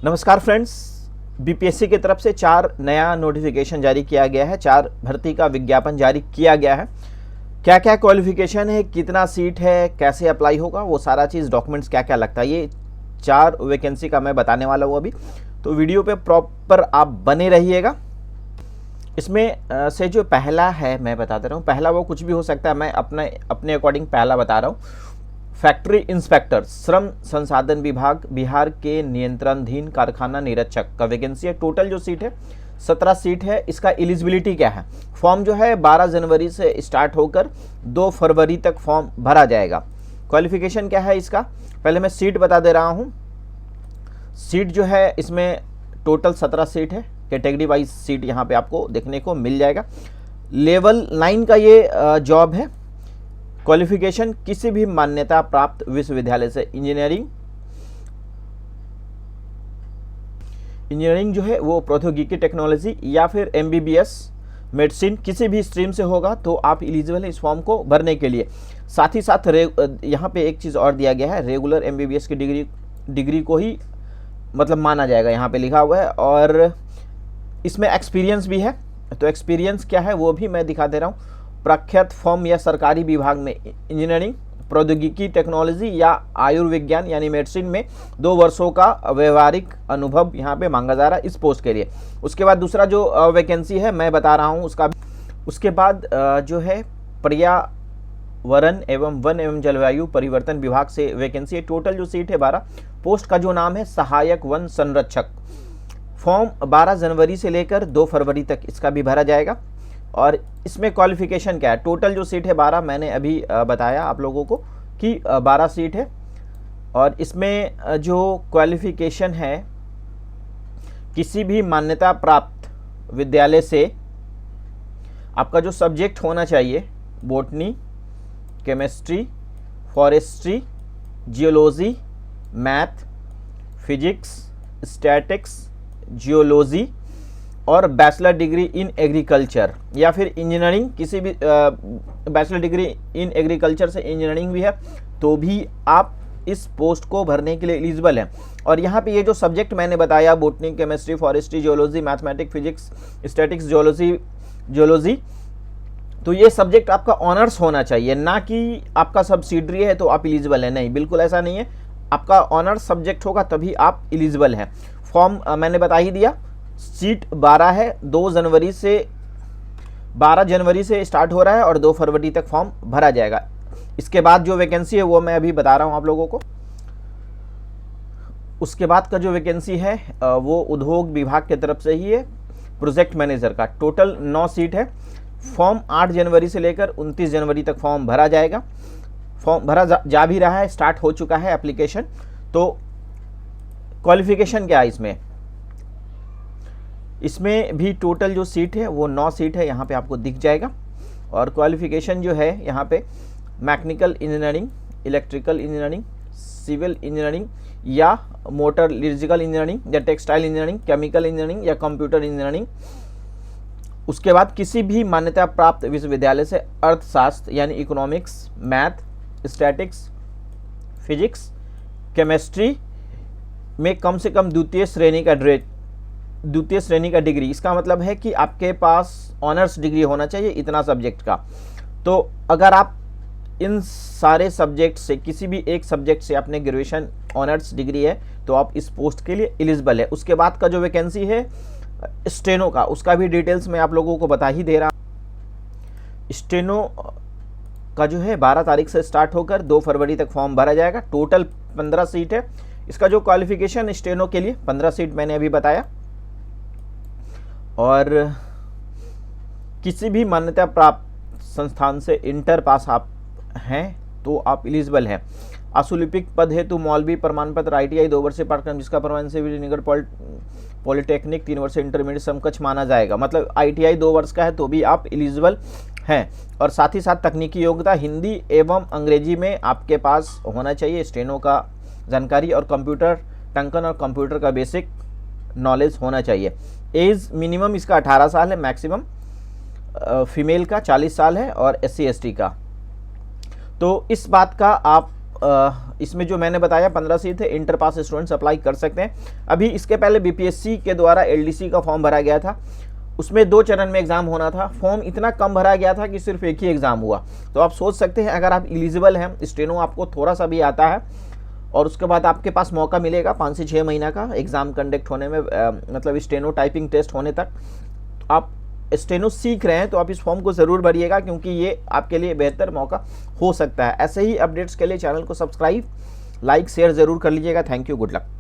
नमस्कार friends, BPSC की तरफ से 4 नया नोटिफिकेशन जारी किया गया है। 4 भर्ती का विज्ञापन जारी किया गया है। क्या क्या क्वालिफिकेशन है, कितना सीट है, कैसे अप्लाई होगा, वो सारा चीज़, डॉक्यूमेंट्स क्या क्या लगता है, ये 4 वैकेंसी का मैं बताने वाला हूँ अभी। तो वीडियो पे प्रॉपर आप बने रहिएगा। इसमें से जो पहला है मैं बता दे रहा हूँ। पहला वो कुछ भी हो सकता है, मैं अपने अकॉर्डिंग पहला बता रहा हूँ। फैक्ट्री इंस्पेक्टर, श्रम संसाधन विभाग, बिहार के नियंत्रणाधीन कारखाना निरीक्षक का वैकेंसी है। टोटल जो सीट है 17 सीट है। इसका एलिजिबिलिटी क्या है? फॉर्म जो है 12 जनवरी से स्टार्ट होकर 2 फरवरी तक फॉर्म भरा जाएगा। क्वालिफिकेशन क्या है इसका, पहले मैं सीट बता दे रहा हूँ। सीट जो है इसमें टोटल 17 सीट है। कैटेगरी वाइज सीट यहाँ पे आपको देखने को मिल जाएगा। लेवल 9 का ये जॉब है। क्वालिफिकेशन किसी भी मान्यता प्राप्त विश्वविद्यालय से इंजीनियरिंग जो है वो प्रौद्योगिकी टेक्नोलॉजी या फिर एमबीबीएस मेडिसिन किसी भी स्ट्रीम से होगा तो आप एलिजिबल हैं इस फॉर्म को भरने के लिए। साथ ही साथ यहाँ पे एक चीज़ और दिया गया है, रेगुलर एमबीबीएस की डिग्री को ही मतलब माना जाएगा, यहाँ पे लिखा हुआ है। और इसमें एक्सपीरियंस भी है। तो एक्सपीरियंस क्या है वो भी मैं दिखा दे रहा हूँ। प्रख्यात फर्म या सरकारी विभाग में इंजीनियरिंग, प्रौद्योगिकी टेक्नोलॉजी या आयुर्विज्ञान यानी मेडिसिन में 2 वर्षों का व्यवहारिक अनुभव यहाँ पे मांगा जा रहा है इस पोस्ट के लिए। उसके बाद दूसरा जो वैकेंसी है मैं बता रहा हूँ उसका। उसके बाद जो है पर्यावरण एवं वन एवं जलवायु परिवर्तन विभाग से वैकेंसी है। टोटल जो सीट है 12। पोस्ट का जो नाम है सहायक वन संरक्षक। फॉर्म 12 जनवरी से लेकर 2 फरवरी तक इसका भी भरा जाएगा। और इसमें क्वालिफिकेशन क्या है, टोटल जो सीट है 12, मैंने अभी बताया आप लोगों को कि 12 सीट है। और इसमें जो क्वालिफिकेशन है, किसी भी मान्यता प्राप्त विद्यालय से आपका जो सब्जेक्ट होना चाहिए, botany, chemistry, forestry, geology, math, physics, statics, geology और बैचलर डिग्री इन एग्रीकल्चर या फिर इंजीनियरिंग, किसी भी बैचलर डिग्री इन एग्रीकल्चर से इंजीनियरिंग भी है तो भी आप इस पोस्ट को भरने के लिए एलिजिबल हैं। और यहाँ पे ये जो सब्जेक्ट मैंने बताया, botany, chemistry, forestry, geology, mathematics, physics, statics, geology, तो ये सब्जेक्ट आपका ऑनर्स होना चाहिए, ना कि आपका सब्सिडरी है तो आप एलिजिबल हैं। नहीं, बिल्कुल ऐसा नहीं है। आपका ऑनर्स सब्जेक्ट होगा तभी आप एलिजिबल हैं। फॉर्म मैंने बता ही दिया। सीट 12 है। 12 जनवरी से स्टार्ट हो रहा है और 2 फरवरी तक फॉर्म भरा जाएगा। इसके बाद जो वैकेंसी है वो मैं अभी बता रहा हूं आप लोगों को। उसके बाद का जो वैकेंसी है वो उद्योग विभाग की तरफ से ही है, प्रोजेक्ट मैनेजर का। टोटल 9 सीट है। फॉर्म 8 जनवरी से लेकर 29 जनवरी तक फॉर्म भरा जाएगा। फॉर्म भरा जा भी रहा है, स्टार्ट हो चुका है एप्लीकेशन। तो क्वालिफिकेशन क्या है इसमें भी टोटल जो सीट है वो 9 सीट है, यहाँ पे आपको दिख जाएगा। और क्वालिफिकेशन जो है यहाँ पे mechanical engineering, electrical engineering, civil engineering या मोटरलॉजिकल इंजीनियरिंग या टेक्सटाइल इंजीनियरिंग, केमिकल इंजीनियरिंग या कंप्यूटर इंजीनियरिंग। उसके बाद किसी भी मान्यता प्राप्त विश्वविद्यालय से अर्थशास्त्र यानी economics, math, statics, physics, chemistry में कम से कम द्वितीय श्रेणी का डिग्री। इसका मतलब है कि आपके पास ऑनर्स डिग्री होना चाहिए इतना सब्जेक्ट का। तो अगर आप इन सारे सब्जेक्ट से किसी भी एक सब्जेक्ट से अपने ग्रेजुएशन ऑनर्स डिग्री है तो आप इस पोस्ट के लिए एलिजिबल है। उसके बाद का जो वैकेंसी है स्टेनो का, उसका भी डिटेल्स मैं आप लोगों को बता ही दे रहा हूँ। स्टेनो का जो है 12 तारीख से स्टार्ट होकर 2 फरवरी तक फॉर्म भरा जाएगा। टोटल 15 सीट है। इसका जो क्वालिफिकेशन स्टेनो के लिए 15 सीट मैंने अभी बताया। और किसी भी मान्यता प्राप्त संस्थान से इंटर पास आप हैं तो आप एलिजिबल हैं। आशुलिपिक पद हेतु मौलवी प्रमाण पत्र, ITI 2 वर्षीय पाठ्यक्रम जिसका प्रमाण से विजयनगर पॉलिटेक्निक 3 वर्षीय इंटरमीडिएट समकक्ष माना जाएगा। मतलब ITI 2 वर्ष का है तो भी आप एलिजिबल हैं। और साथ ही साथ तकनीकी योग्यता हिंदी एवं अंग्रेजी में आपके पास होना चाहिए, स्टेनो का जानकारी और कंप्यूटर टंकन और कंप्यूटर का बेसिक नॉलेज होना चाहिए। एज मिनिमम इसका 18 साल है, मैक्सिमम फीमेल का 40 साल है और SC ST का। तो इस बात का आप इसमें जो मैंने बताया 15 सीट थे, इंटर पास स्टूडेंट्स अप्लाई कर सकते हैं। अभी इसके पहले बीपीएससी के द्वारा एलडीसी का फॉर्म भरा गया था, उसमें 2 चरण में एग्जाम होना था। फॉर्म इतना कम भरा गया था कि सिर्फ एक ही एग्जाम हुआ। तो आप सोच सकते हैं अगर आप एलिजिबल हैं, स्टेनो आपको थोड़ा सा भी आता है और उसके बाद आपके पास मौका मिलेगा 5 से 6 महीना का एग्जाम कंडक्ट होने में, मतलब स्टेनो टाइपिंग टेस्ट होने तक। तो आप स्टेनो सीख रहे हैं तो आप इस फॉर्म को ज़रूर भरिएगा, क्योंकि ये आपके लिए बेहतर मौका हो सकता है। ऐसे ही अपडेट्स के लिए चैनल को सब्सक्राइब, लाइक, शेयर ज़रूर कर लीजिएगा। Thank you, good luck.